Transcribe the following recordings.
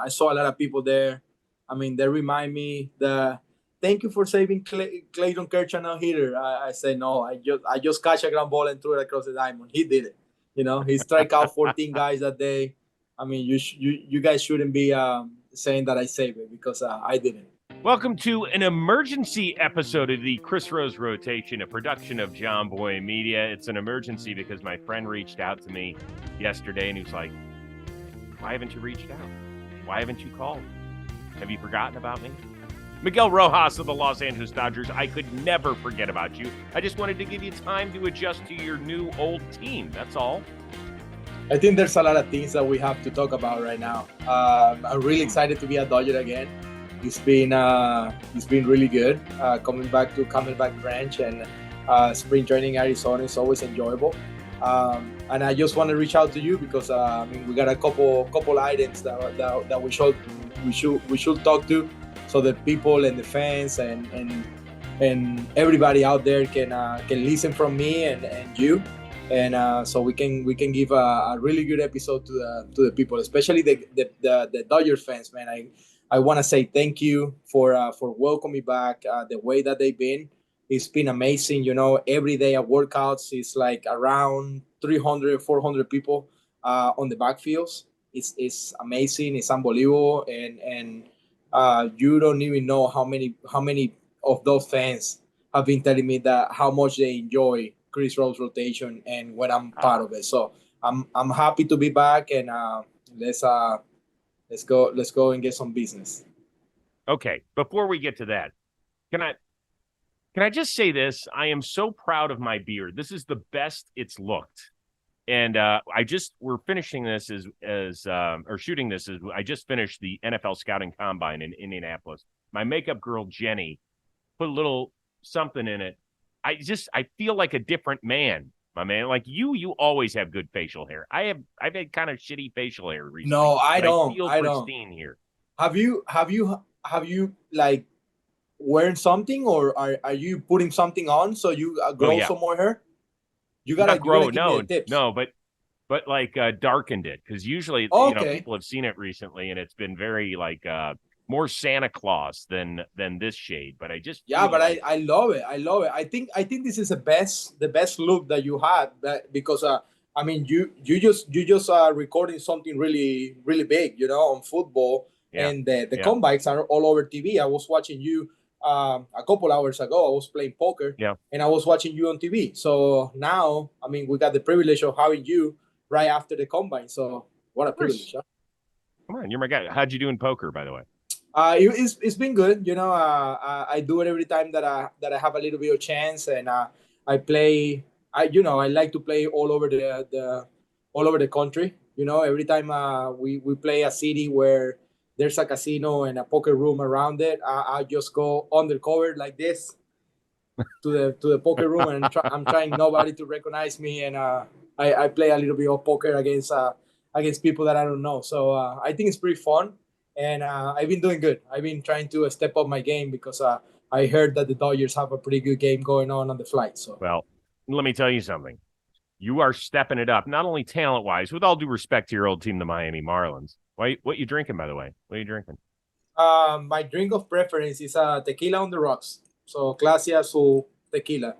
I saw a lot of people there. I mean, they remind me thank you for saving Clayton Kershaw no hitter. I say no. I just catch a ground ball and threw it across the diamond. He did it. He strike out 14 guys that day. I mean, you guys shouldn't be saying that I saved it because I didn't. Welcome to an emergency episode of the Chris Rose Rotation, a production of John Boy Media. It's an emergency because my friend reached out to me yesterday and he was like, why haven't you reached out? Why haven't you called? Have you forgotten about me? Miguel Rojas of the Los Angeles Dodgers, I could never forget about you. I just wanted to give you time to adjust to your new old team. That's all. I think there's a lot of things that we have to talk about right now. I'm really excited to be a Dodger again. It's been really good. Coming back to Camelback Ranch and spring training in Arizona is always enjoyable. And I just want to reach out to you because we got a couple items that we should talk to, so that people and the fans and everybody out there can listen from me and you, and so we can give a really good episode to the people, especially the Dodgers fans, man. I want to say thank you for welcoming me back. The way that they've been, it's been amazing. Every day at workouts, it's like around 300, 400 people on the backfields. It's amazing. It's unbelievable, and you don't even know how many of those fans have been telling me that how much they enjoy Chris Rose Rotation and when I'm part of it. So I'm happy to be back, and let's go and get some business. Okay, before we get to that, can I just say this? I am so proud of my beard. This is the best it's looked. And we're finishing this or shooting this as I just finished the NFL scouting combine in Indianapolis. My makeup girl, Jenny, put a little something in it. I feel like a different man, my man. Like you always have good facial hair. I've had kind of shitty facial hair recently. No, I don't. I feel pristine here. Have you like wearing something, or are you putting something on so you grow some more hair? You gotta grow. Tips. No, but like darkened it, because usually people have seen it recently and it's been very like more Santa Claus than this shade. But I just I love it. I think this is the best look that you had, because you just recording something really really big, on football, and the combines are all over TV. I was watching you a couple hours ago. I was playing poker, and I was watching you on TV. So now, we got the privilege of having you right after the combine. So what a privilege! Huh? Come on, you're my guy. How'd you do in poker, by the way? It's been good. I do it every time that I have a little bit of chance, and I play. I like to play all over the country. Every time we play a city where there's a casino and a poker room around it, I just go undercover like this to the poker room, and I'm trying nobody to recognize me, and I play a little bit of poker against people that I don't know. So I think it's pretty fun, and I've been doing good. I've been trying to step up my game because I heard that the Dodgers have a pretty good game going on the flight. So well, let me tell you something. You are stepping it up, not only talent-wise, with all due respect to your old team, the Miami Marlins. What you drinking, by the way? What are you drinking? My drink of preference is tequila on the rocks. So Clase Azul tequila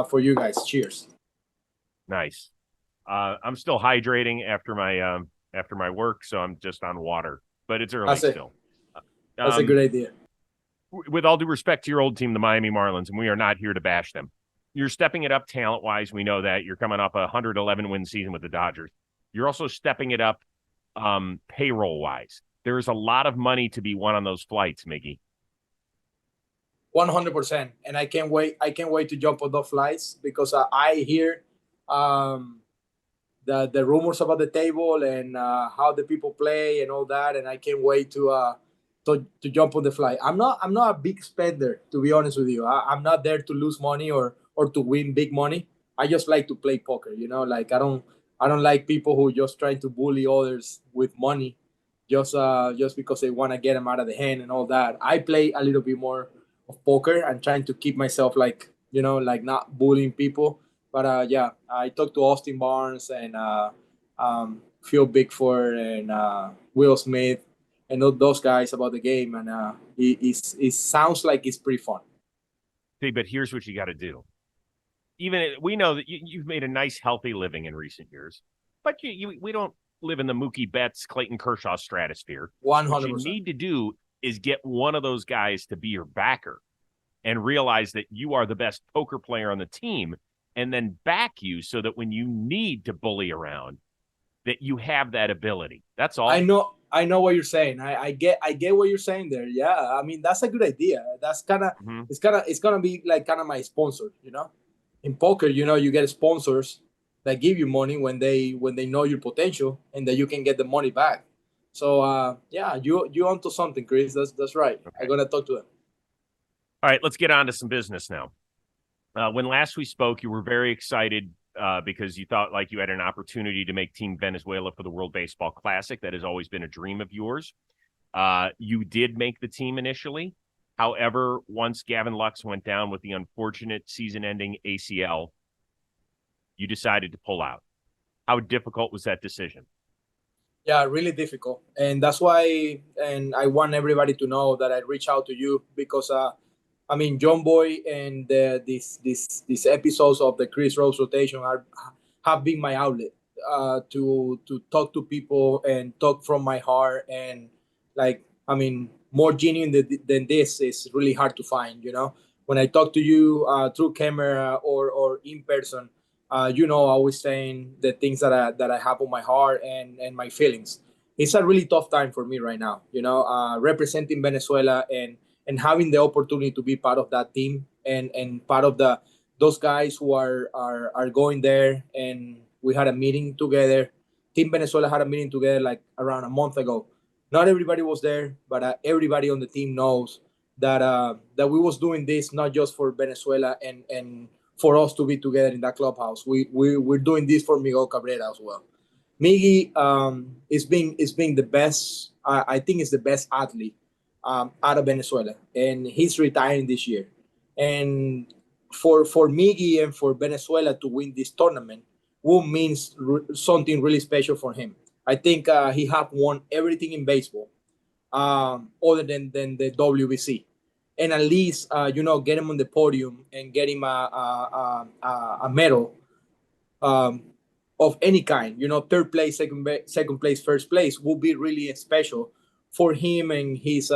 for you guys. Cheers. Nice. I'm still hydrating after my work, so I'm just on water. But it's early still. That's a good idea. With all due respect to your old team, the Miami Marlins, and we are not here to bash them. You're stepping it up talent-wise. We know that. You're coming off a 111-win season with the Dodgers. You're also stepping it up payroll-wise. There's a lot of money to be won on those flights, Miggy. 100%. And I can't wait to jump on those flights because I hear the rumors about the table and how the people play and all that, and I can't wait to jump on the flight. I'm not a big spender, to be honest with you. I'm not there to lose money or to win big money. I just like to play poker, like I don't like people who just try to bully others with money just because they want to get them out of the hand and all that. I play a little bit more of poker and trying to keep myself like not bullying people. But I talked to Austin Barnes and Phil Bickford and Will Smith, and those guys about the game, and it sounds like it's pretty fun. See, but here's what you got to do. Even we know that you've made a nice, healthy living in recent years, but we don't live in the Mookie Betts, Clayton Kershaw stratosphere. 100%. What you need to do is get one of those guys to be your backer and realize that you are the best poker player on the team, and then back you so that when you need to bully around, that you have that ability. That's all. I know what you're saying. I get what you're saying there. Yeah, I mean, that's a good idea. That's kind of it's gonna be like kind of my sponsor, you know. In poker, you know, you get sponsors that give you money when they know your potential and that you can get the money back. So yeah, you onto something, Chris. That's right. Okay. I'm gonna talk to them. All right, let's get on to some business now. When last we spoke, you were very excited because you thought like you had an opportunity to make Team Venezuela for the World Baseball Classic. That has always been a dream of yours. You did make the team initially. However, once Gavin Lux went down with the unfortunate season-ending ACL, you decided to pull out. How difficult was that decision? Yeah, really difficult. And that's why, and I want everybody to know that I reach out to you because, I mean, John Boy and these episodes of the Chris Rose rotation have been my outlet to talk to people and talk from my heart. And like, I mean, more genuine than this is really hard to find, you know. When I talk to you through camera or in person, you know, always saying the things that I have on my heart and my feelings. It's a really tough time for me right now, you know, representing Venezuela and having the opportunity to be part of that team and part of those guys who are going there. And we had a meeting together. Team Venezuela had a meeting together like around a month ago. Not everybody was there, but everybody on the team knows that that we was doing this not just for Venezuela and for us to be together in that clubhouse. We're doing this for Miguel Cabrera as well. Miggy is being the best. I think is the best athlete out of Venezuela, and he's retiring this year. And for Miggy and for Venezuela to win this tournament will mean something really special for him. I think he have won everything in baseball, other than the WBC, and at least you know, get him on the podium and get him a medal of any kind. You know, third place, second place, first place will be really special for him and his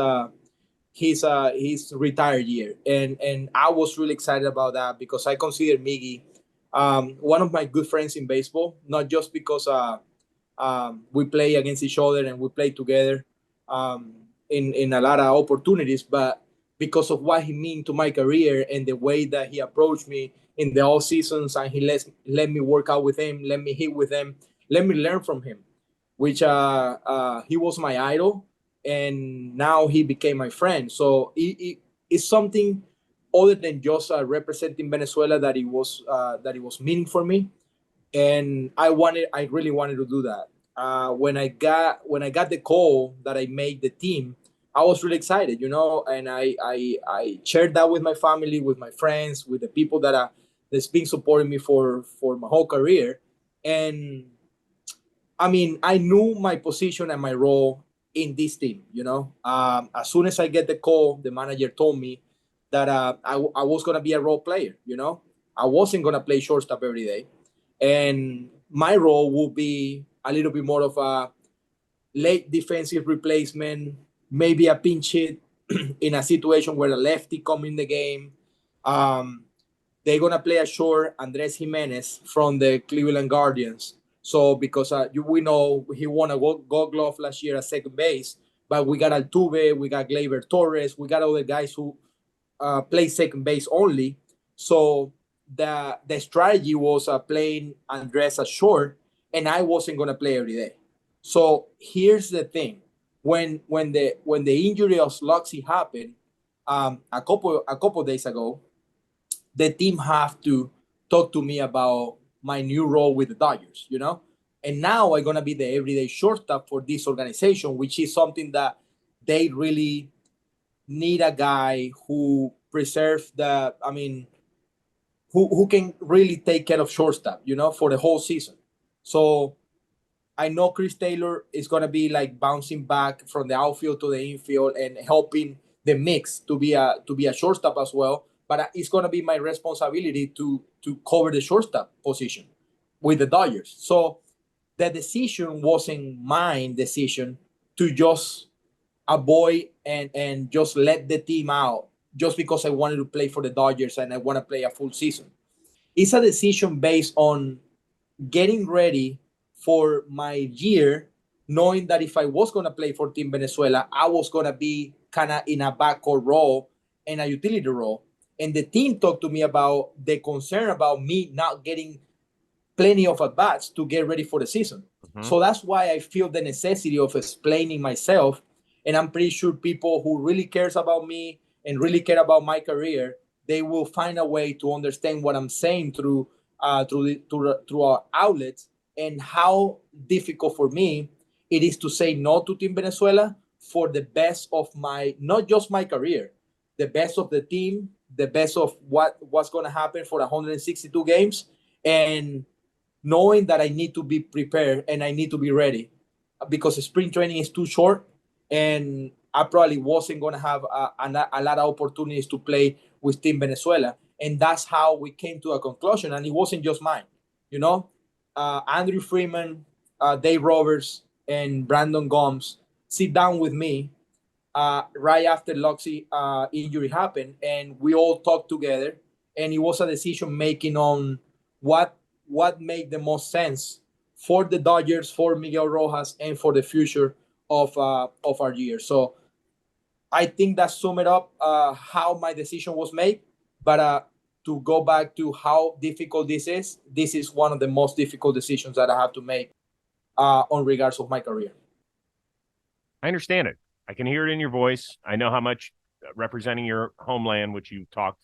retired year. And I was really excited about that because I consider Miggy one of my good friends in baseball, not just because we play against each other and we play together in a lot of opportunities, but because of what he mean to my career and the way that he approached me in the all seasons, and he let me work out with him, let me hit with him, let me learn from him, which he was my idol, and now he became my friend. So it's something other than just representing Venezuela that it was meaning for me, and I really wanted to do that. When I got the call that I made the team, I was really excited, you know, and I shared that with my family, with my friends, with the people that's been supporting me for my whole career. And I mean, I knew my position and my role in this team, you know. As soon as I get the call, the manager told me that I was going to be a role player, you know. I wasn't going to play shortstop every day. And my role will be a little bit more of a late defensive replacement, maybe a pinch hit in a situation where a lefty come in the game. They're going to play a short Andres Jimenez from the Cleveland Guardians. So because we know he won a gold glove last year at second base, but we got Altuve, we got Gleyber Torres, we got other guys who play second base only. So the strategy was playing Andres as short, and I wasn't going to play every day. So here's the thing: when the injury of Sluxy happened a couple days ago, the team have to talk to me about my new role with the Dodgers, you know? And now I'm going to be the everyday shortstop for this organization, which is something that they really need a guy who preserves who can really take care of shortstop, you know, for the whole season. So I know Chris Taylor is going to be like bouncing back from the outfield to the infield and helping the mix to be a shortstop as well. But it's going to be my responsibility to cover the shortstop position with the Dodgers. So the decision wasn't my decision to just avoid and just let the team out just because I wanted to play for the Dodgers and I want to play a full season. It's a decision based on getting ready for my year, knowing that if I was going to play for Team Venezuela, I was going to be kind of in a backcourt role and a utility role. And the team talked to me about the concern about me not getting plenty of at-bats to get ready for the season. Mm-hmm. So that's why I feel the necessity of explaining myself. And I'm pretty sure people who really cares about me and really care about my career, they will find a way to understand what I'm saying through our outlets and how difficult for me it is to say no to Team Venezuela for the best of my, not just my career, the best of the team, the best of what's going to happen for 162 games, and knowing that I need to be prepared and I need to be ready because spring training is too short and I probably wasn't going to have a lot of opportunities to play with Team Venezuela. And that's how we came to a conclusion. And it wasn't just mine, you know. Andrew Freeman, Dave Roberts, and Brandon Gomes sit down with me right after Luxie injury happened, and we all talked together. And it was a decision making on what made the most sense for the Dodgers, for Miguel Rojas, and for the future of our year. So I think that summed up how my decision was made. But to go back to how difficult this is one of the most difficult decisions that I have to make on regards of my career. I understand it. I can hear it in your voice. I know how much representing your homeland, which you talked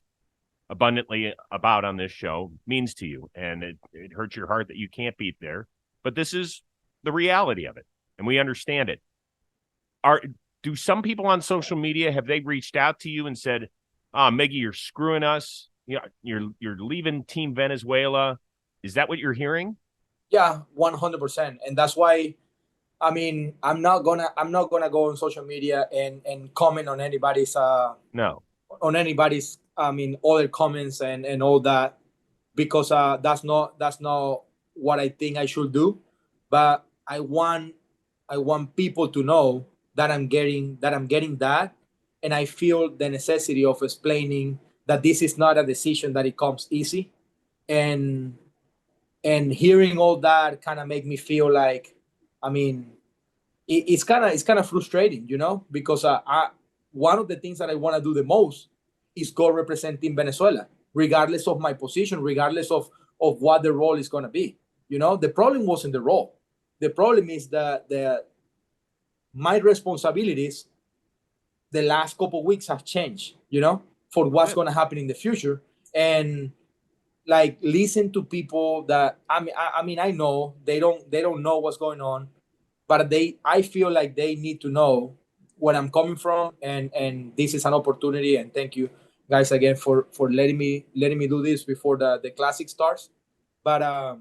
abundantly about on this show, means to you. And it hurts your heart that you can't be there. But this is the reality of it, and we understand it. Do some people on social media, have they reached out to you and said, Miggy, you're screwing us. You know, you're leaving Team Venezuela. Is that what you're hearing? Yeah, 100%. And that's why, I mean, I'm not gonna go on social media and comment on anybody's other comments and all that, because that's not what I think I should do. But I want people to know that I'm getting that, and I feel the necessity of explaining that this is not a decision that it comes easy, and hearing all that kind of make me feel like, I mean, it's kind of frustrating, you know, because one of the things that I want to do the most is go representing Venezuela, regardless of my position, regardless of what the role is going to be. You know, the problem wasn't the role. The problem is that my responsibilities the last couple of weeks have changed, you know, for what's going to happen in the future. And like, listen to people that I mean, I know they don't know what's going on, but I feel like they need to know where I'm coming from, and this is an opportunity. And thank you guys again for letting me do this before the classic starts. But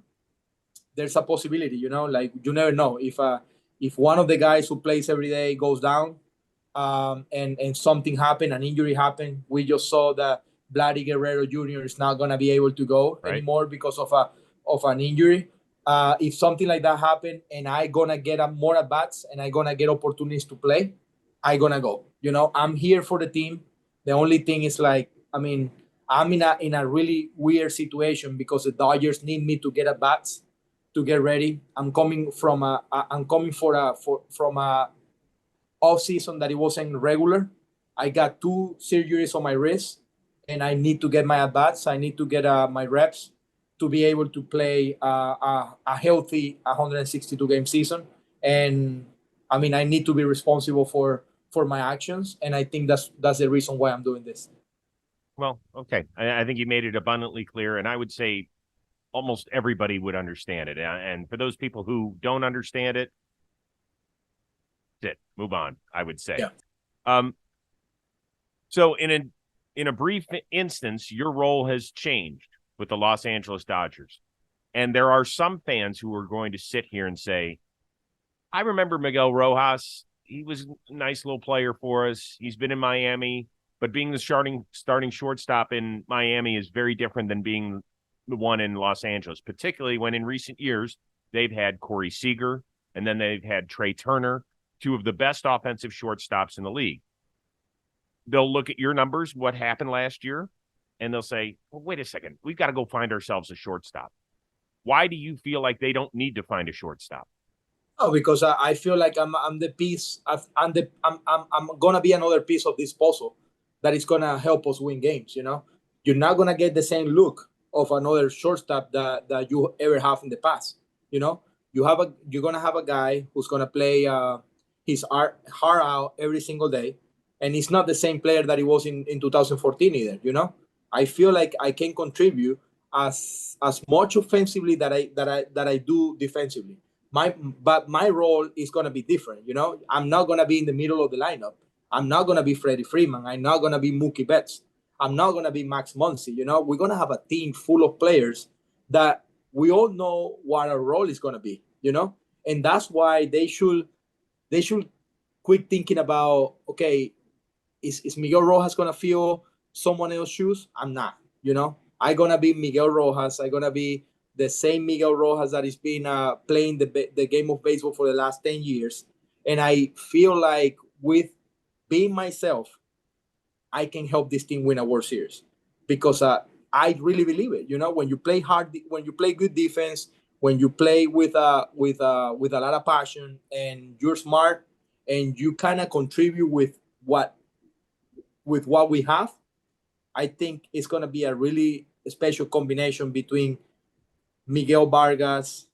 there's a possibility, you know, like, you never know if one of the guys who plays every day goes down, and something happened, an injury happened. We just saw that Vladdy Guerrero Jr. is not going to be able to go anymore because of an injury. If something like that happened and I gonna get more at bats and I gonna get opportunities to play, I gonna go. You know, I'm here for the team. The only thing is, like, I mean, I'm in a really weird situation because the Dodgers need me to get at bats to get ready. I'm coming from a off season that it wasn't regular. I got 2 surgeries on my wrist, and I need to get my at bats. I need to get my reps to be able to play a healthy 162 game season. And I mean, I need to be responsible for my actions, and I think that's the reason why I'm doing this. Well, okay, I think you made it abundantly clear, and I would say almost everybody would understand it. And for those people who don't understand it, move on, I would say. Yeah. So in a brief instance, your role has changed with the Los Angeles Dodgers. And there are some fans who are going to sit here and say, I remember Miguel Rojas. He was a nice little player for us. He's been in Miami, but being the starting shortstop in Miami is very different than being the one in Los Angeles, particularly when in recent years they've had Corey Seager and then they've had Trey Turner, two of the best offensive shortstops in the league. They'll look at your numbers, what happened last year, and they'll say, well, wait a second, we've got to go find ourselves a shortstop. Why do you feel like they don't need to find a shortstop? Oh, because I feel like I'm the piece. I'm gonna be another piece of this puzzle that is gonna help us win games. You know, you're not gonna get the same look of another shortstop that you ever have in the past. You know, you're gonna have a guy who's gonna play his heart out every single day, and he's not the same player that he was in 2014 either. You know, I feel like I can contribute as much offensively that I do defensively. But my role is gonna be different. You know, I'm not gonna be in the middle of the lineup. I'm not gonna be Freddie Freeman. I'm not gonna be Mookie Betts. I'm not gonna be Max Muncy. You know, we're gonna have a team full of players that we all know what our role is gonna be. You know, and that's why they should quit thinking about, okay, is Miguel Rojas gonna fill someone else's shoes? I'm not. You know, I'm gonna be Miguel Rojas. I'm gonna be the same Miguel Rojas that has been playing the game of baseball for the last 10 years. And I feel like with being myself, I can help this team win a World Series because I really believe it. You know, when you play hard, when you play good defense, when you play with a lot of passion, and you're smart, and you kind of contribute with what we have, I think it's going to be a really special combination between Miguel Vargas,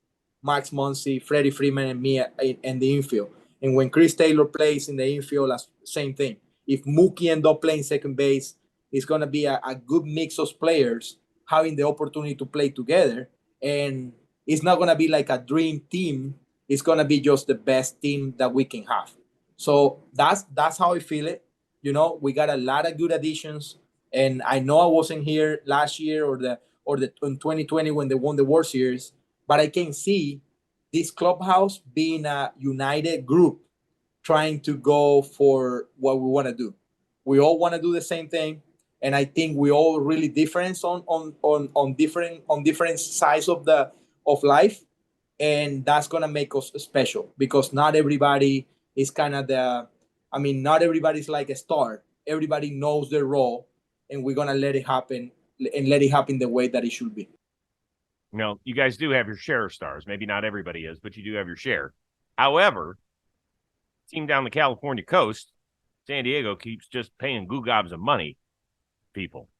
Max Muncy, Freddie Freeman, and me in the infield. And when Chris Taylor plays in the infield, same thing. If Mookie ends up playing second base, it's going to be a good mix of players having the opportunity to play together. And it's not going to be like a dream team. It's going to be just the best team that we can have. So that's how I feel it. You know, we got a lot of good additions. And I know I wasn't here last year or in 2020 when they won the World Series, but I can see this clubhouse being a united group trying to go for what we want to do. We all want to do the same thing, and I think we all really different on different sides of life, and that's gonna make us special because not everybody is kind of not everybody's like a star. Everybody knows their role, and we're gonna let it happen and let it happen the way that it should be. You know, you guys do have your share of stars. Maybe not everybody is, but you do have your share. However, team down the California coast, San Diego keeps just paying goo gobs of money, people.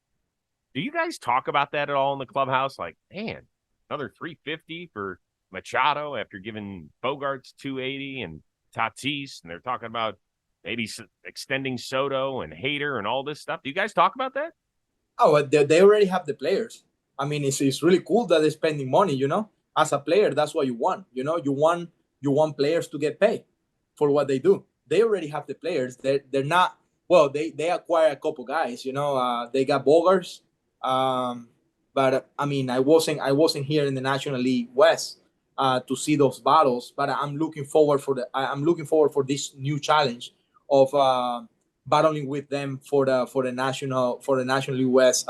Do you guys talk about that at all in the clubhouse? Like, man, another $350 for Machado after giving Bogarts $280 and Tatis, and they're talking about maybe extending Soto and Hader and all this stuff. Do you guys talk about that? Oh, they already have the players. I mean, it's really cool that they're spending money. You know, as a player, that's what you want. You know, you want players to get paid for what they do. They already have the players. They're not well. They acquire a couple guys. You know, they got Bogarts. But I mean, I wasn't here in the National League West to see those battles. But I'm looking forward for this new challenge of battling with them for the National League West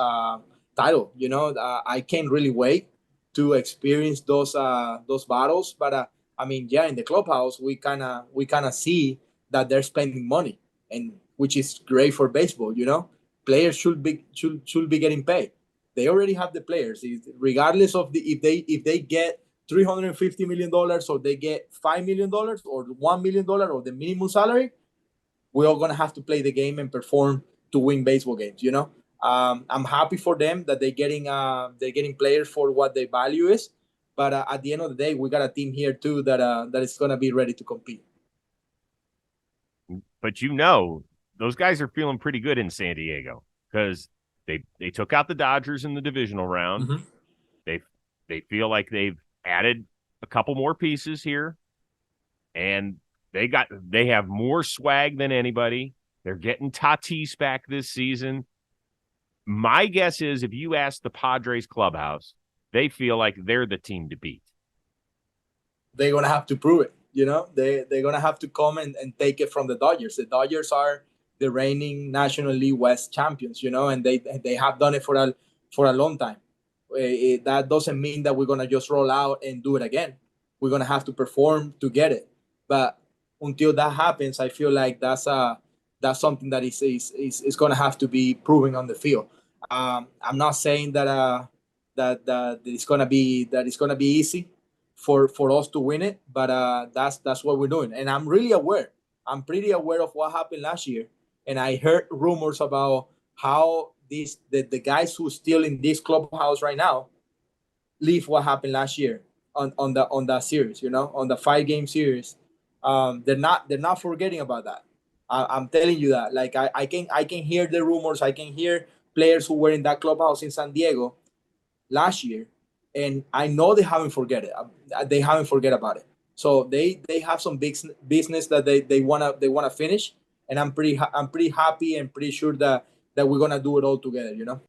title. You know, I can't really wait to experience those battles. But I mean, yeah, in the clubhouse, we kind of see that they're spending money, and which is great for baseball. You know, players should be getting paid. They already have the players, regardless of if they get $350 million or they get $5 million or $1 million or the minimum salary. We're all gonna have to play the game and perform to win baseball games. You know, I'm happy for them that they're getting players for what their value is. But at the end of the day, we got a team here too that is gonna be ready to compete. But you know, those guys are feeling pretty good in San Diego because they took out the Dodgers in the divisional round. Mm-hmm. They feel like they've added a couple more pieces here, and they have more swag than anybody. They're getting Tatis back this season. My guess is if you ask the Padres clubhouse, they feel like they're the team to beat. They're gonna have to prove it. You know, they're gonna have to come and take it from the Dodgers. The Dodgers are the reigning National League West champions, you know, and they have done it for a long time. That doesn't mean that we're gonna just roll out and do it again. We're gonna have to perform to get it. But until that happens, I feel like that's something that is gonna have to be proven on the field. I'm not saying that it's gonna be easy for us to win it, but that's what we're doing. And I'm really aware. I'm pretty aware of what happened last year, and I heard rumors about how the guys who are still in this clubhouse right now leave what happened last year on that series. You know, on the 5-game series, they're not forgetting about that. I'm telling you that. Like I can hear the rumors. I can hear players who were in that clubhouse in San Diego last year, and I know they haven't forget it. They haven't forget about it. So they have some big business that they wanna finish, and I'm pretty happy and pretty sure that we're gonna do it all together. You know.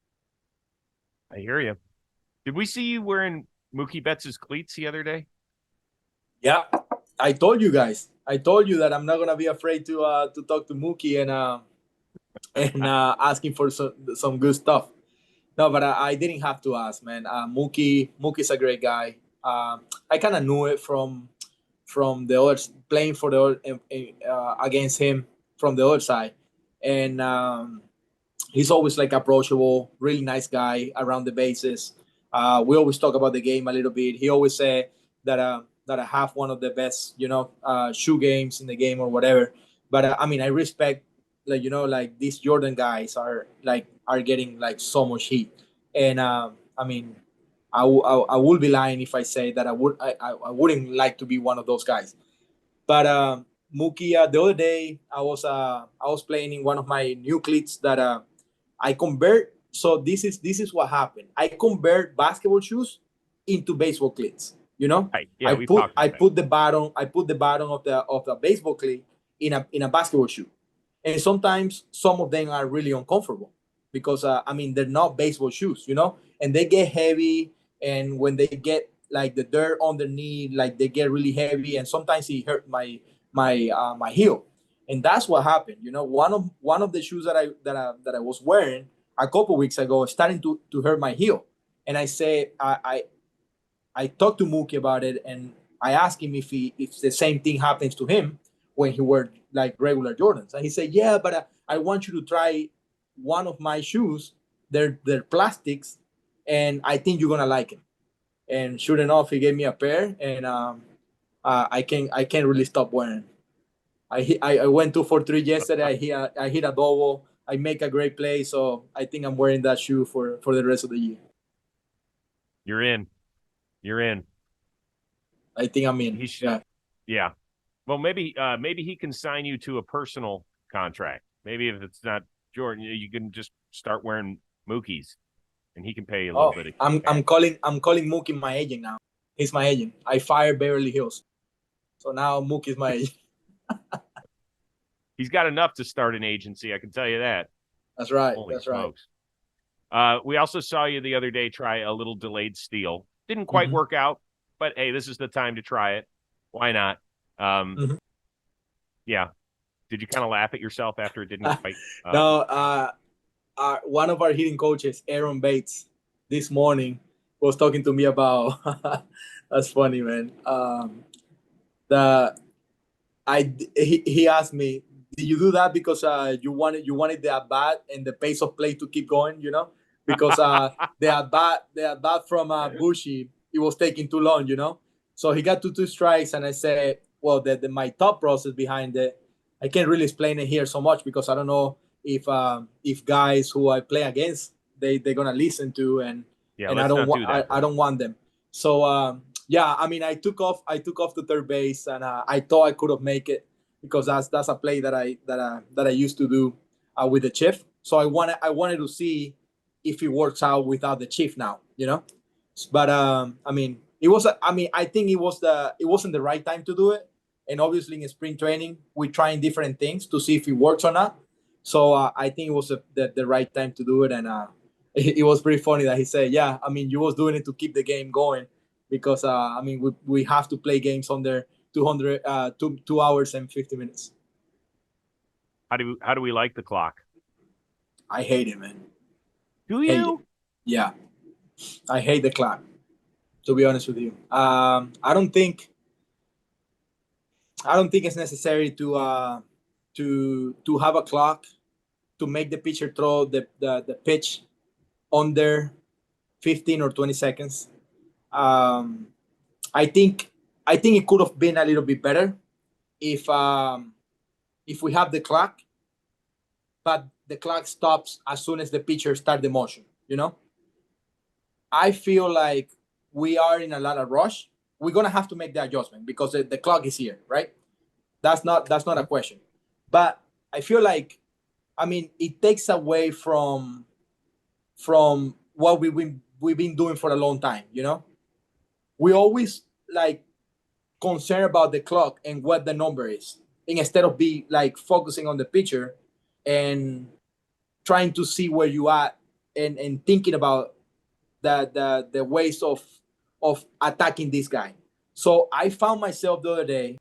I hear you. Did we see you wearing Mookie Betts' cleats the other day? Yeah, I told you guys. I told you that I'm not gonna be afraid to talk to Mookie and asking for some good stuff. No, but I didn't have to ask, man. Mookie's a great guy. I kind of knew it from the other playing for the against him from the other side, and he's always like approachable, really nice guy around the bases. We always talk about the game a little bit. He always said that I have one of the best, shoe games in the game or whatever. But I mean, I respect, like, like these Jordan guys are getting like so much heat, and I mean, I would be lying if I say that I wouldn't like to be one of those guys. But Mookie, the other day I was playing in one of my new cleats that I convert. So this is what happened. I convert basketball shoes into baseball cleats. You know, Right. Yeah, I put the bottom of the baseball cleat in a basketball shoe, and sometimes some of them are really uncomfortable because I mean they're not baseball shoes, and they get heavy, and when they get like the dirt underneath, like they get really heavy, and sometimes it hurt my heel, and that's what happened. One of the shoes that I was wearing a couple weeks ago starting to hurt my heel, and I say I talked to Mookie about it, and I asked him if the same thing happens to him when he wear like regular Jordans, and he said, "Yeah, but I want you to try one of my shoes. They're plastics, and I think you're gonna like it." And sure enough, he gave me a pair, and I can't really stop wearing. I went 2 for 3 yesterday. I hit a double. I make a great play, so I think I'm wearing that shoe for the rest of the year. You're in. You're in. I think I'm in. He should. Yeah. Well, maybe he can sign you to a personal contract. Maybe if it's not Jordan, you can just start wearing Mookie's, and he can pay you a little bit. I'm calling Mookie my agent now. He's my agent. I fired Beverly Hills, so now Mookie's my agent. He's got enough to start an agency. I can tell you that. That's right. Holy That's smokes. Right. We also saw you the other day try a little delayed steal. Didn't quite work out, but hey, this is the time to try it. Why not? Yeah. Did you kind of laugh at yourself after it didn't quite? No. One of our hitting coaches, Aaron Bates, this morning was talking to me about. That's funny, man. He asked me, "Did you do that because you wanted the at bat and the pace of play to keep going? Because the at bat from Bushy, it was taking too long, So he got two strikes, and I said, well, my thought process behind it, I can't really explain it here so much because I don't know if guys who I play against they're gonna listen to, and I don't want them. So I mean, I took off to third base, and I thought I could have made it because that's a play that I used to do with the Chief. So I wanted to see if it works out without the Chief now, But I mean, I think it wasn't the right time to do it. And obviously in spring training, we're trying different things to see if it works or not. So I think it was the right time to do it. And it was pretty funny that he said, yeah, I mean, you was doing it to keep the game going because, I mean, we have to play games under 2 hours and 50 minutes. How do we like the clock? I hate it, man. Do Hate you? it. Yeah, I hate the clock. To be honest with you, I don't think it's necessary to have a clock to make the pitcher throw the pitch under 15 or 20 seconds. Um, I think it could have been a little bit better if we have the clock, but the clock stops as soon as the pitcher starts the motion. I feel like we are in a lot of rush. We're gonna have to make the adjustment because the clock is here, right? That's not a question. But I feel like, it takes away from what we've been doing for a long time. We always like concerned about the clock and what the number is, instead of be like focusing on the pitcher and trying to see where you are and thinking about the ways of attacking this guy. So I found myself the other day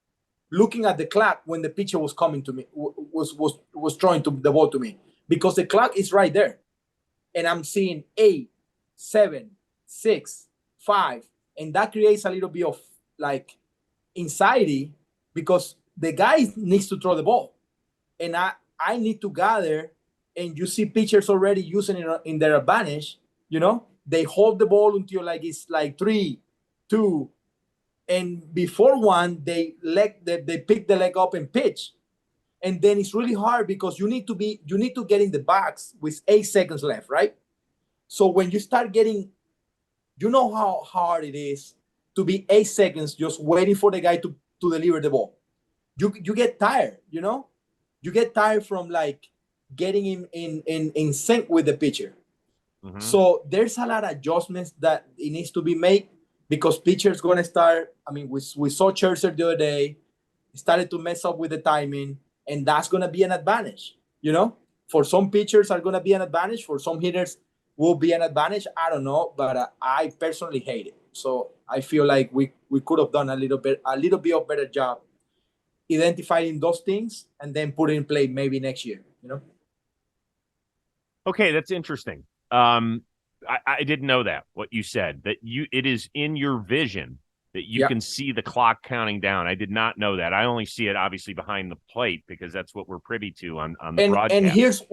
looking at the clock when the pitcher was coming to me, was throwing the ball to me, because the clock is right there, and I'm seeing 8, 7, 6, 5, and that creates a little bit of like anxiety because the guy needs to throw the ball, and I need to gather. And you see pitchers already using it in their advantage. They hold the ball until like it's like 3, 2, and before one they pick the leg up and pitch, and then it's really hard because you need to get in the box with 8 seconds left, right? So when you start getting, how hard it is to be 8 seconds just waiting for the guy to deliver the ball. You get tired, you get tired from like getting him in sync with the pitcher. Mm-hmm. So there's a lot of adjustments that it needs to be made because pitchers going to start. We saw Scherzer the other day, started to mess up with the timing, and that's going to be an advantage. For some pitchers are going to be an advantage. For some hitters will be an advantage. I don't know, but I personally hate it. So I feel like we could have done a little bit of better job identifying those things and then put it in play maybe next year. Okay, that's interesting. I didn't know that, what you said, that it is in your vision that you can see the clock counting down. I did not know that. I only see it obviously behind the plate because that's what we're privy to on the broadcast. And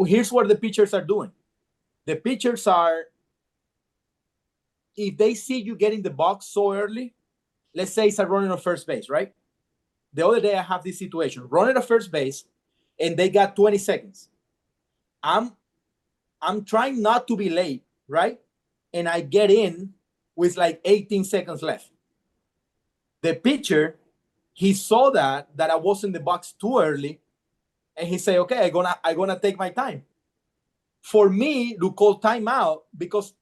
here's what the pitchers are doing. The pitchers are, if they see you get in the box so early, let's say it's a running on first base, right? The other day I have this situation, running at first base, and they got 20 seconds. I'm trying not to be late, right? And I get in with like 18 seconds left. The pitcher, he saw that I was in the box too early, and he said, "Okay, I'm gonna take my time." For me to call timeout because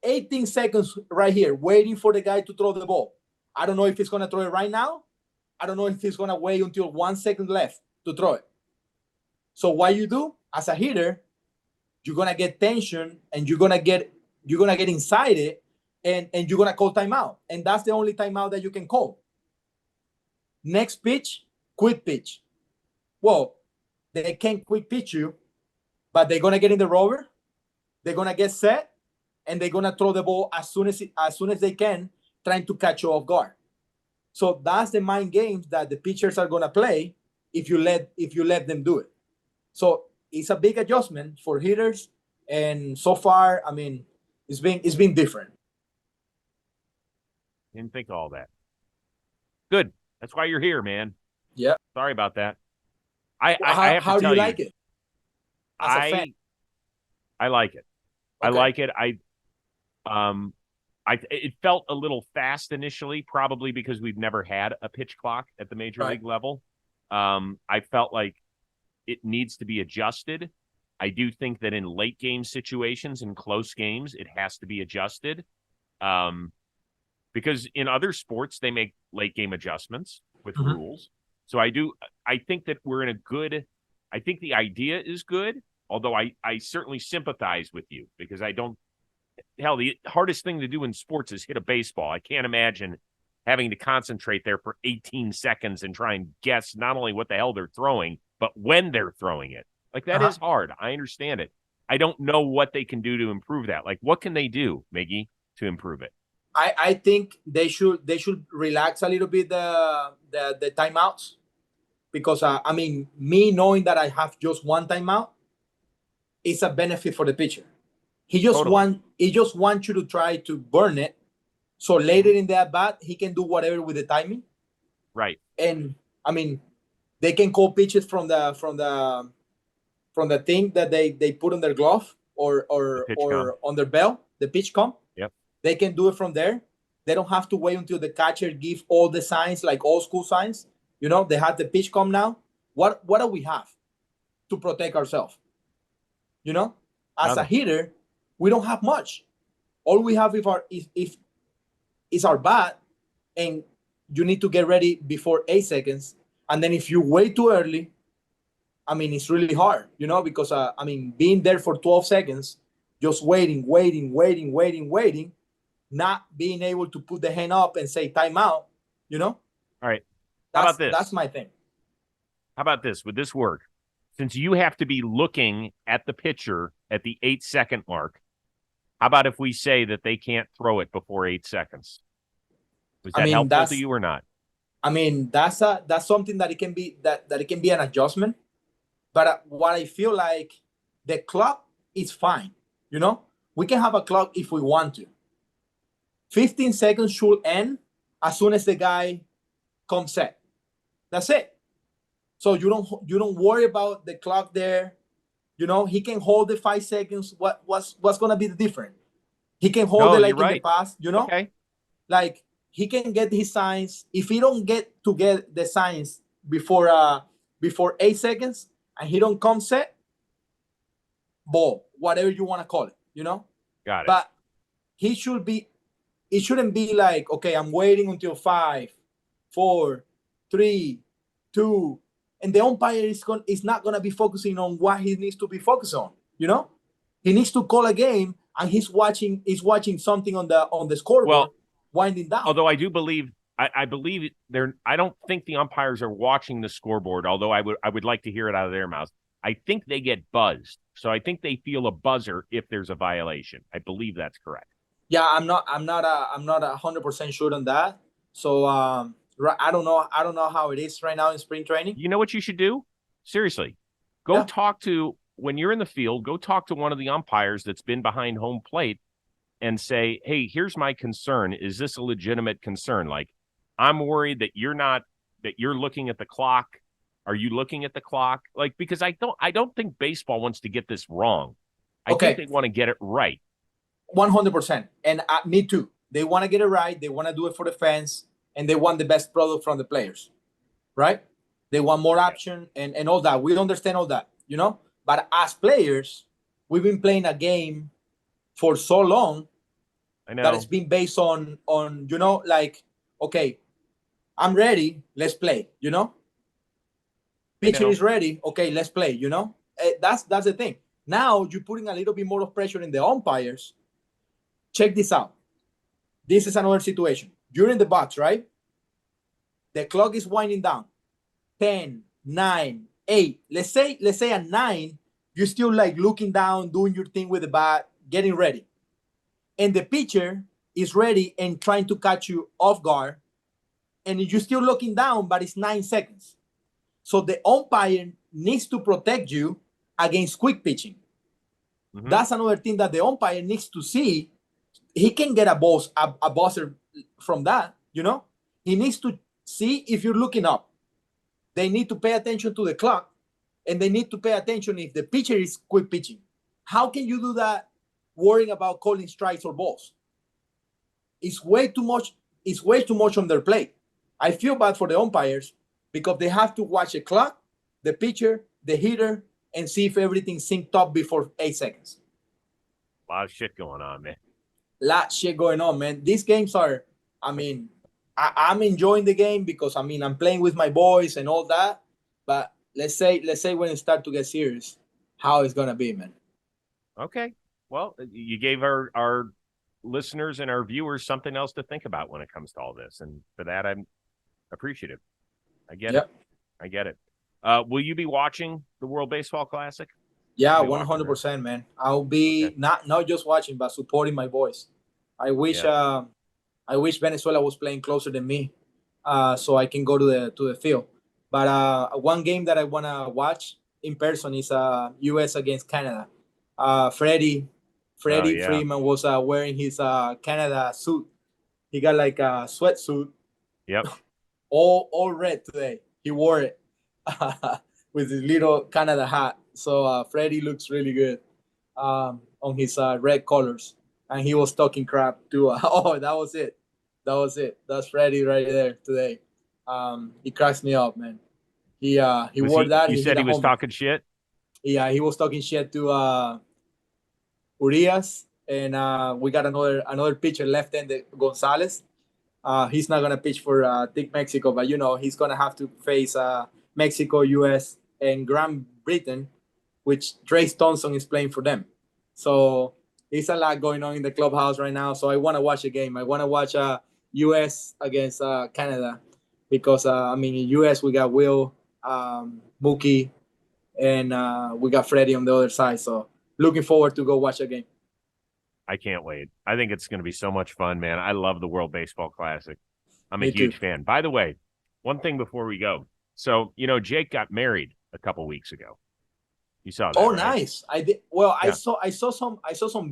18 seconds right here waiting for the guy to throw the ball. I don't know if he's gonna throw it right now. I don't know if he's gonna wait until 1 second left to throw it. So what you do as a hitter, you're gonna get tension and you're gonna get inside it, and you're gonna call timeout, and that's the only timeout that you can call. Next pitch, quick pitch. Well, they can't quick pitch you, but they're gonna get in the rover, they're gonna get set, and they're gonna throw the ball as soon as they can, trying to catch you off guard. So that's the mind games that the pitchers are gonna play if you let them do it. So it's a big adjustment for hitters, and so far, it's been different. Didn't think of all that. Good. That's why you're here, man. Yeah. Sorry about that. I have to how tell do you like it? As a fan? I like it. Okay. I like it. It felt a little fast initially, probably because we've never had a pitch clock at the major league level. I felt like it needs to be adjusted. I do think that in late game situations and close games, it has to be adjusted. Because in other sports, they make late game adjustments with rules. So I think that we're in a good, I think the idea is good, although I certainly sympathize with you because the hardest thing to do in sports is hit a baseball. I can't imagine having to concentrate there for 18 seconds and try and guess not only what the hell they're throwing, but when they're throwing it. Like, that is hard. I understand it. I don't know what they can do to improve that. Like, what can they do, Miggy, to improve it? I think they should relax a little bit the timeouts, because I mean, me knowing that I have just one timeout is a benefit for the pitcher. He just wants you to try to burn it, so later in the at bat he can do whatever with the timing. Right. And I mean, they can call pitches from the thing that they put on their glove or on their belt, the pitch comp. Yep. They can do it from there. They don't have to wait until the catcher give all the signs, like old school signs. You know, they have the pitch comp now. What do we have to protect ourselves? You know, as a hitter, we don't have much. All we have is our bat, and you need to get ready before 8 seconds. And then if you wait too early, I mean, it's really hard, you know, because I mean, being there for 12 seconds, just waiting, not being able to put the hand up and say timeout, you know. All right. How about this? That's my thing. How about this? Would this work? Since you have to be looking at the pitcher at the 8-second mark, how about if we say that they can't throw it before 8 seconds? Was that helpful to you or not? I mean, that's something that it can be an adjustment. But what I feel like, the clock is fine. You know, we can have a clock if we want to. 15 seconds should end as soon as the guy comes set. That's it. So you don't worry about the clock there. You know, he can hold the 5 seconds. What's gonna be the difference? He can hold it like in the past. You know, like he can get his signs. If he don't get the signs before 8 seconds and he don't come set, ball, whatever you want to call it. You know. Got it. But he should be. It shouldn't be like, okay, I'm waiting until 5, 4, 3, 2, and the umpire is not gonna be focusing on what he needs to be focused on. You know, he needs to call a game, and he's watching something on the scoreboard, winding down. Although I do believe, I believe they're. I don't think the umpires are watching the scoreboard. Although I would like to hear it out of their mouths. I think they get buzzed, so I think they feel a buzzer if there's a violation. I believe that's correct. Yeah, I'm not 100% sure on that. So I don't know how it is right now in spring training. You know what you should do? Seriously, go talk to, when you're in the field, go talk to one of the umpires that's been behind home plate and say, hey, here's my concern. Is this a legitimate concern? Like, I'm worried that you're looking at the clock. Are you looking at the clock? Like, because I don't think baseball wants to get this wrong. I think they want to get it right. 100%. And me too. They want to get it right. They want to do it for the fans, and they want the best product from the players, right? They want more option and all that. We understand all that, you know? But as players, we've been playing a game for so long that it's been based on, you know, like, okay, I'm ready, let's play, you know? Pitcher is ready, okay, let's play, you know? That's the thing. Now you're putting a little bit more of pressure in the umpires. Check this out. This is another situation. You're in the box, right? The clock is winding down. 10, 9, 8. Let's say at 9, you're still like looking down, doing your thing with the bat, getting ready. And the pitcher is ready and trying to catch you off guard. And you're still looking down, but it's 9 seconds. So the umpire needs to protect you against quick pitching. Mm-hmm. That's another thing that the umpire needs to see. He can get a buzzer from that, you know. He needs to see if you're looking up. They need to pay attention to the clock, and they need to pay attention if the pitcher is quick pitching. How can you do that worrying about calling strikes or balls? It's way too much. It's way too much on their plate. I feel bad for the umpires because they have to watch the clock, the pitcher, the hitter, and see if everything's synced up before 8 seconds. A lot of shit going on, man. Lot shit going on, man. These games are, I mean, I'm enjoying the game because, I mean, I'm playing with my boys and all that. But let's say when it starts to get serious, how it's going to be, man. Okay. Well, you gave our listeners and our viewers something else to think about when it comes to all this. And for that, I'm appreciative. I get it. I get it. Will you be watching the World Baseball Classic? Yeah, 100%, man. I'll be not just watching, but supporting my boys. I wish Venezuela was playing closer than me, so I can go to the field. But one game that I wanna watch in person is U.S. against Canada. Freddie Freeman was wearing his Canada suit. He got like a sweatsuit. Yep. all red today. He wore it with his little Canada hat. So Freddie looks really good on his red colors. And he was talking crap too. Oh, that was it. That's Freddie right there today. He cracks me up, man. He wore that. You said he was talking shit? Yeah, he was talking shit to Urias. And we got another pitcher, left-handed Gonzalez. He's not gonna pitch for Team Mexico, but he's gonna have to face Mexico, U.S., and Great Britain, which Trace Thompson is playing for them. So there's a lot going on in the clubhouse right now. So I want to watch a game. I want to watch U.S. against Canada because in U.S. we got Will, Mookie, and we got Freddie on the other side. So looking forward to go watch a game. I can't wait. I think it's going to be so much fun, man. I love the World Baseball Classic. I'm a Me huge too. fan. By the way, one thing before we go. So, Jake got married a couple weeks ago. You saw that, Oh, right? nice. I did. Well, Yeah. I saw some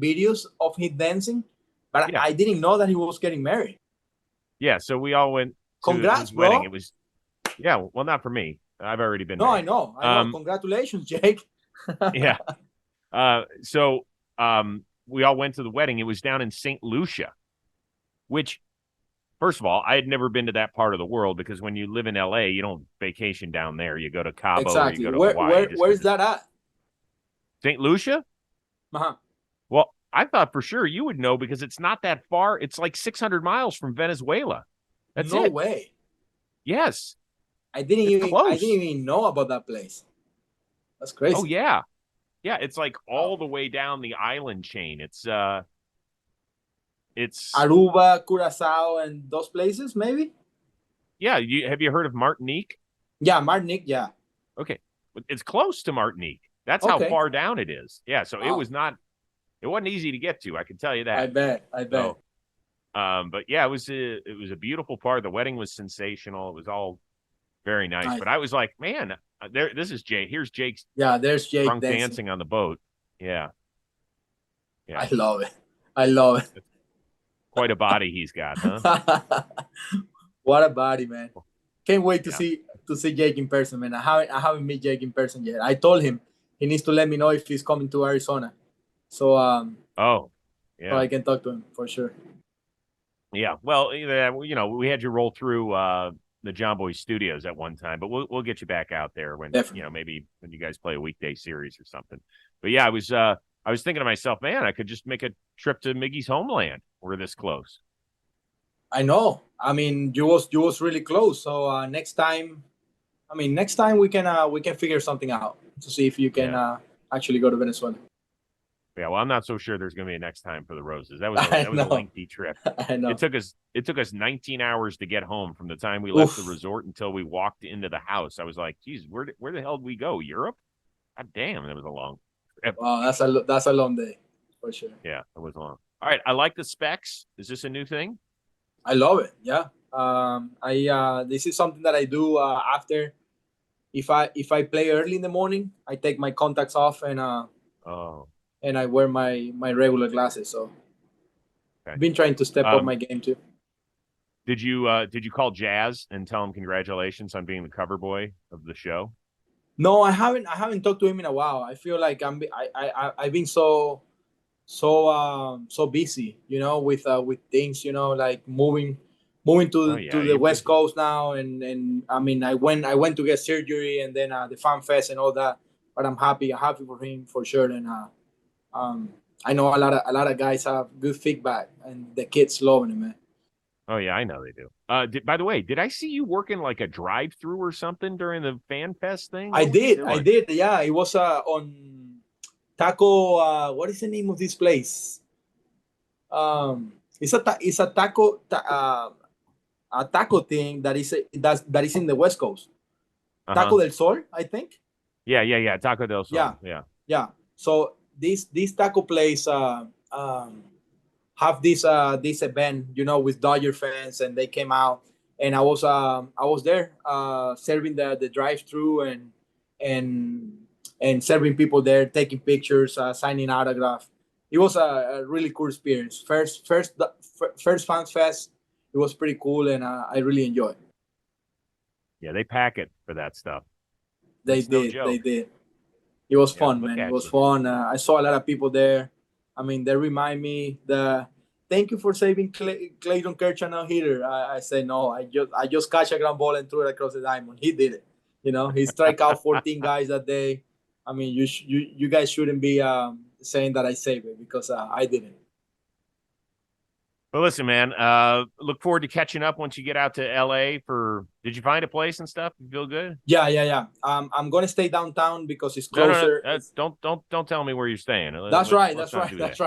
videos of him dancing, but I didn't know that he was getting married. Yeah, so we all went to Congrats, his wedding. bro. It was well, not for me. I've already been No, married. I know. Congratulations, Jake. Yeah. So we all went to the wedding. It was down in St. Lucia, which, first of all, I had never been to that part of the world because when you live in LA, you don't vacation down there. You go to Cabo Exactly. or you go to Hawaii. Where's that at? St. Lucia? Uh-huh. Well, I thought for sure you would know because it's not that far. It's like 600 miles from Venezuela. That's no it. way. Yes. I didn't close. even know about that place. That's crazy. Oh, yeah. Yeah, it's like all the way down the island chain. It's Aruba, Curacao, and those places, maybe? Yeah, have you heard of Martinique? Yeah, Martinique, yeah. Okay. It's close to Martinique. That's how far down it is. Yeah, so it wasn't easy to get to, I can tell you that. I bet. So, but yeah, it was a beautiful part. The wedding was sensational. It was all very nice. But I was like, man, this is Jake. Here's Jake's there's Jake drunk dancing on the boat. Yeah. I love it. Quite a body he's got, huh? What a body, man. Can't wait to see Jake in person, man. I haven't met Jake in person yet. I told him he needs to let me know if he's coming to Arizona. So so I can talk to him for sure. Yeah. Well, we had you roll through the John Boy Studios at one time, but we'll get you back out there when maybe when you guys play a weekday series or something. But yeah, I was thinking to myself, man, I could just make a trip to Miggy's homeland. We're this close. I know. You was really close. So next time we can figure something out to see if you can actually go to Venezuela. Yeah, well, I'm not so sure there's going to be a next time for the Roses. That was a lengthy trip. I know. It took us 19 hours to get home from the time we left the resort until we walked into the house. I was like, geez, where the hell did we go? Europe? God damn, that was a long trip. Wow, that's a long day for sure. Yeah, it was long. All right, I like the specs. Is this a new thing? I love it. Yeah. This is something that I do after. If I play early in the morning, I take my contacts off and I wear my regular glasses. So I've been trying to step up my game too. Did you call Jazz and tell him congratulations on being the cover boy of the show? No, I haven't talked to him in a while. I feel like I've been so busy, with things, like moving to the West Coast now, and I went to get surgery and then the fan fest and all that. But I'm happy for him for sure, and I know a lot of guys have good feedback, and the kids loving it, man. Oh yeah, I know they do. By the way, did I see you working like a drive-through or something during the fan fest thing? I did. Yeah, it was on Taco. What is the name of this place? It's a taco thing that is in the West Coast. Taco del Sol, I think. Yeah. Taco del Sol. Yeah. So this taco place have this event, with Dodger fans, and they came out, and I was there serving the drive-through and serving people there, taking pictures, signing autograph. It was a really cool experience. First Fans Fest. It was pretty cool, and I really enjoyed. Yeah, they pack it for that stuff. They did. It was fun, man. It was fun. I saw a lot of people there. I mean, they remind me thank you for saving Clayton Kershaw no hitter. I said no. I just catch a ground ball and threw it across the diamond. He did it. He strike out 14 guys that day. I mean, you guys shouldn't be saying that I saved it, because I didn't. Well, listen, man, look forward to catching up once you get out to LA did you find a place and stuff? You feel good? Yeah. I'm going to stay downtown because it's closer. No. Don't tell me where you're staying. That's right. Let's Let's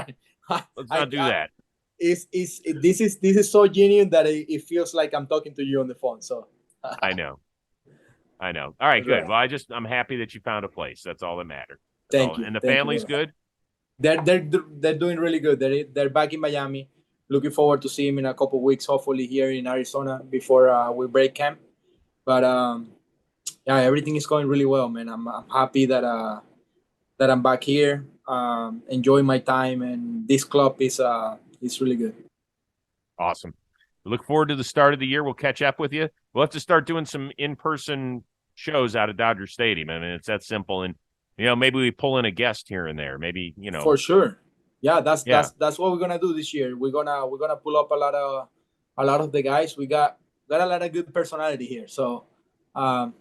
not do that. This is so genuine that it feels like I'm talking to you on the phone. So I know. All right, good. Well, I'm happy that you found a place. That's all that matters. Thank you. And the family's good? They're doing really good. They're back in Miami. Looking forward to see him in a couple of weeks, hopefully here in Arizona before we break camp. But yeah, everything is going really well, man. I'm happy that I'm back here, enjoying my time, and this club is really good. Awesome. We look forward to the start of the year. We'll catch up with you. We'll have to start doing some in-person shows out of Dodger Stadium. I mean, it's that simple. And maybe we pull in a guest here and there. Maybe for sure. Yeah, that's what we're gonna do this year. We're gonna pull up a lot of the guys. We got a lot of good personality here. So as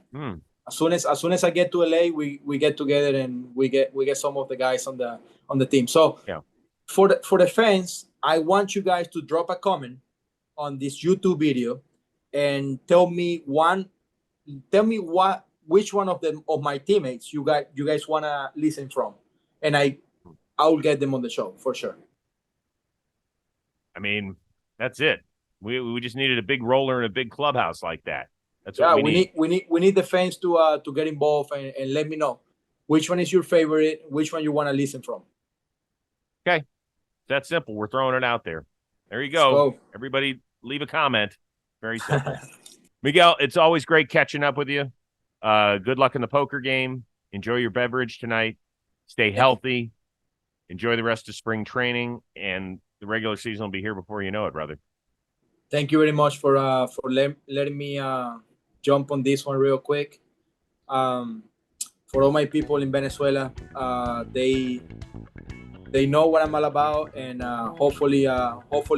soon as I get to LA, we get together and we get some of the guys on the team. So for the fans, I want you guys to drop a comment on this YouTube video and tell me which one of my teammates you guys wanna listen from, and I will get them on the show for sure. I mean, that's it. We just needed a big roller in a big clubhouse like that. That's what we need. We need the fans to get involved and let me know which one is your favorite, which one you want to listen from. Okay, that's simple. We're throwing it out there. There you go. Everybody, leave a comment. Very simple. Miguel, it's always great catching up with you. Good luck in the poker game. Enjoy your beverage tonight. Stay healthy. Enjoy the rest of spring training, and the regular season will be here before you know it, brother. Thank you very much for letting me jump on this one real quick. For all my people in Venezuela, they know what I'm all about, and hopefully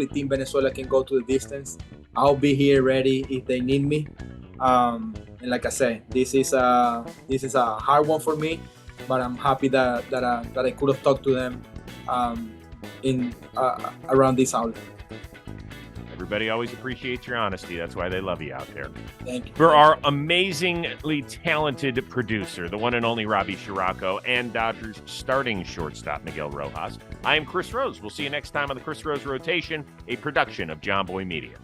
Team Venezuela can go to the distance. I'll be here ready if they need me. And like I said, this is a hard one for me, but I'm happy that I could have talked to them around this outlet. Everybody always appreciates your honesty. That's why they love you out there. Thank you. For our amazingly talented producer, the one and only Robbie Scirocco, and Dodgers starting shortstop Miguel Rojas, I am Chris Rose. We'll see you next time on the Chris Rose Rotation, a production of John Boy Media.